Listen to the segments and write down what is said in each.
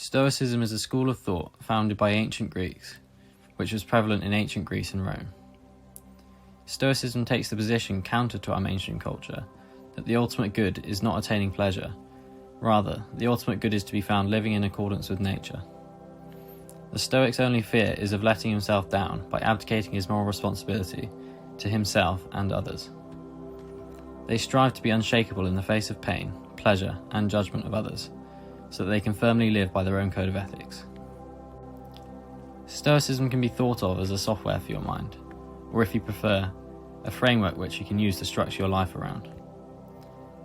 Stoicism is a school of thought founded by ancient Greeks, which was prevalent in ancient Greece and Rome. Stoicism takes the position counter to our mainstream culture that the ultimate good is not attaining pleasure. Rather, the ultimate good is to be found living in accordance with nature. The Stoic's only fear is of letting himself down by abdicating his moral responsibility to himself and others. They strive to be unshakable in the face of pain, pleasure, and judgment of others, so that they can firmly live by their own code of ethics. Stoicism can be thought of as a software for your mind, or if you prefer, a framework which you can use to structure your life around.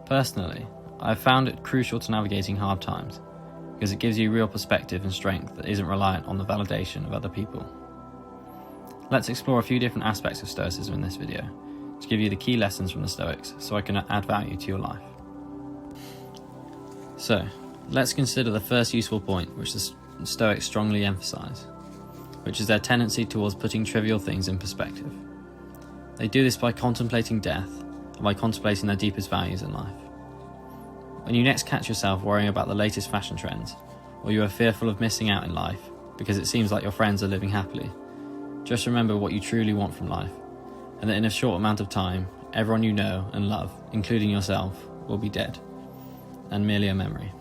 Personally, I've found it crucial to navigating hard times, because it gives you real perspective and strength that isn't reliant on the validation of other people. Let's explore a few different aspects of Stoicism in this video, to give you the key lessons from the Stoics so I can add value to your life. So, let's consider the first useful point which the Stoics strongly emphasize, which is their tendency towards putting trivial things in perspective. They do this by contemplating death and by contemplating their deepest values in life. When you next catch yourself worrying about the latest fashion trends, or you are fearful of missing out in life because it seems like your friends are living happily, just remember what you truly want from life, and that in a short amount of time, everyone you know and love, including yourself, will be dead, and merely a memory.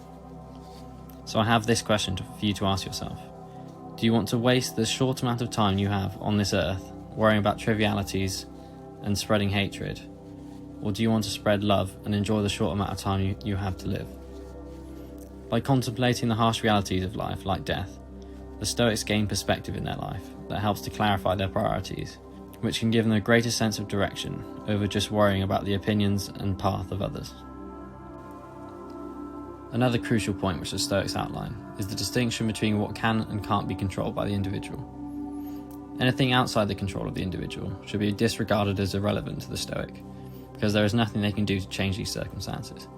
So I have this question for you to ask yourself. Do you want to waste the short amount of time you have on this earth worrying about trivialities and spreading hatred? Or do you want to spread love and enjoy the short amount of time you have to live? By contemplating the harsh realities of life, like death, the Stoics gain perspective in their life that helps to clarify their priorities, which can give them a greater sense of direction over just worrying about the opinions and path of others. Another crucial point which the Stoics outline is the distinction between what can and can't be controlled by the individual. Anything outside the control of the individual should be disregarded as irrelevant to the Stoic, because there is nothing they can do to change these circumstances.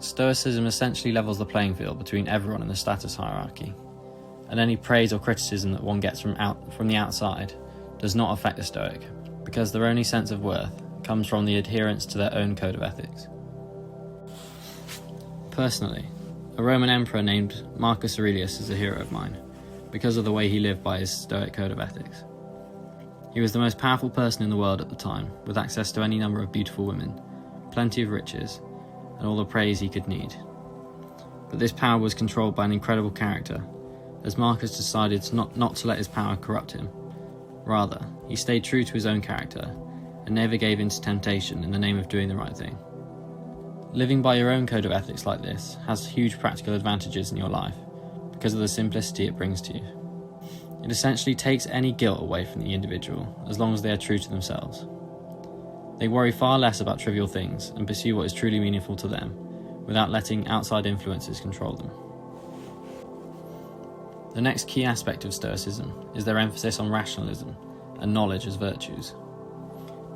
Stoicism essentially levels the playing field between everyone in the status hierarchy, and any praise or criticism that one gets from the outside does not affect the Stoic, because their only sense of worth comes from the adherence to their own code of ethics. Personally, a Roman emperor named Marcus Aurelius is a hero of mine, because of the way he lived by his Stoic code of ethics. He was the most powerful person in the world at the time, with access to any number of beautiful women, plenty of riches, and all the praise he could need. But this power was controlled by an incredible character, as Marcus decided not to let his power corrupt him. Rather, he stayed true to his own character, and never gave in to temptation in the name of doing the right thing. Living by your own code of ethics like this has huge practical advantages in your life, because of the simplicity it brings to you. It essentially takes any guilt away from the individual, as long as they are true to themselves. They worry far less about trivial things and pursue what is truly meaningful to them, without letting outside influences control them. The next key aspect of Stoicism is their emphasis on rationalism and knowledge as virtues.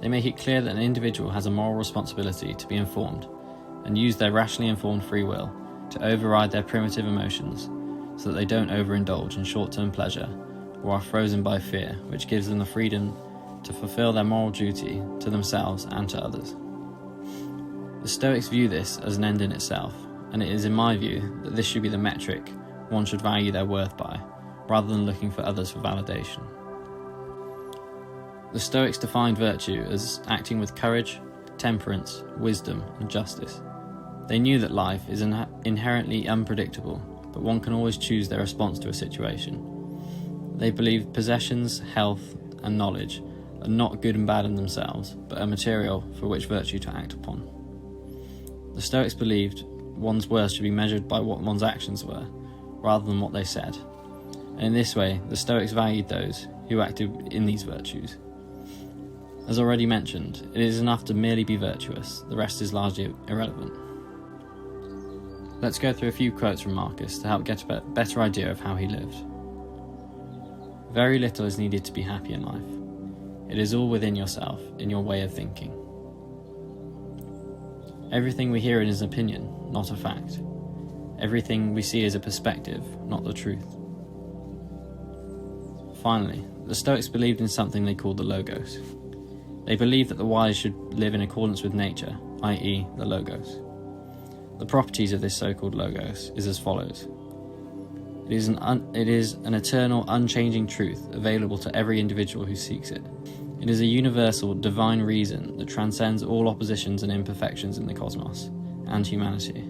They make it clear that an individual has a moral responsibility to be informed and use their rationally informed free will to override their primitive emotions so that they don't overindulge in short-term pleasure or are frozen by fear, which gives them the freedom to fulfill their moral duty to themselves and to others. The Stoics view this as an end in itself, and it is in my view that this should be the metric one should value their worth by, rather than looking for others for validation. The Stoics defined virtue as acting with courage, temperance, wisdom, and justice. They knew that life is inherently unpredictable, but one can always choose their response to a situation. They believed possessions, health, and knowledge are not good and bad in themselves, but a material for which virtue to act upon. The Stoics believed one's worth should be measured by what one's actions were, rather than what they said. And in this way, the Stoics valued those who acted in these virtues. As already mentioned, it is enough to merely be virtuous, the rest is largely irrelevant. Let's go through a few quotes from Marcus to help get a better idea of how he lived. Very little is needed to be happy in life. It is all within yourself, in your way of thinking. Everything we hear is an opinion, not a fact. Everything we see is a perspective, not the truth. Finally, the Stoics believed in something they called the Logos. They believed that the wise should live in accordance with nature, i.e. the Logos. The properties of this so-called Logos is as follows. It is an eternal, unchanging truth available to every individual who seeks it. It is a universal, divine reason that transcends all oppositions and imperfections in the cosmos and humanity.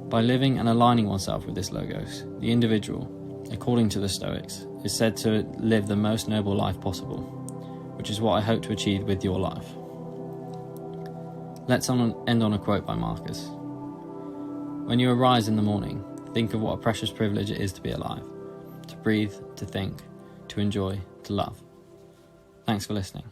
By living and aligning oneself with this logos, the individual, according to the Stoics, is said to live the most noble life possible, which is what I hope to achieve with your life. Let's end on a quote by Marcus. When you arise in the morning, think of what a precious privilege it is to be alive, to breathe, to think, to enjoy, to love. Thanks for listening.